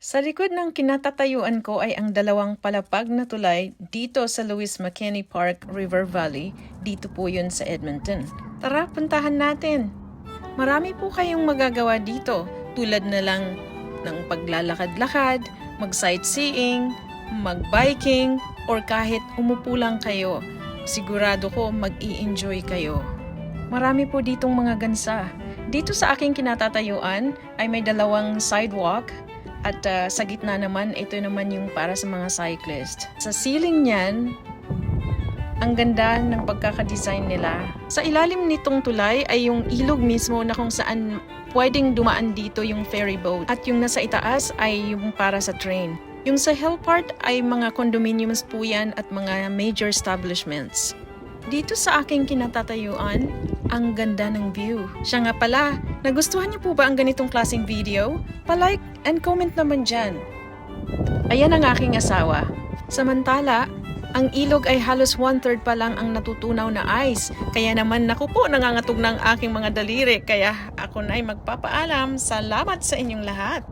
Sa likod ng kinatatayuan ko ay ang dalawang palapag na tulay dito sa Louis McKinney Park, River Valley. Dito po yun sa Edmonton. Tara, puntahan natin. Marami po kayong magagawa dito, tulad na lang ng paglalakad-lakad, mag-sightseeing, mag-biking, or kahit umupo lang kayo. Sigurado ko mag-i-enjoy kayo. Marami po ditong mga gansa. Dito sa aking kinatatayuan ay may dalawang sidewalk at sa gitna naman, ito naman yung para sa mga cyclist. Sa ceiling niyan, ang ganda ng pagkakadesign nila. Sa ilalim nitong tulay ay yung ilog mismo na kung saan pwedeng dumaan dito yung ferry boat. At yung nasa itaas ay yung para sa train. Yung sa hill part ay mga condominiums po yan at mga major establishments. Dito sa aking kinatatayuan, ang ganda ng view. Siya nga pala, nagustuhan niyo po ba ang ganitong klaseng video? Pa-like and comment naman dyan. Ayan ang aking asawa. Samantala, ang ilog ay halos 1/3 pa lang ang natutunaw na ice. Kaya naman naku po, nangangatog ng aking mga daliri. Kaya ako na ay magpapaalam. Salamat sa inyong lahat.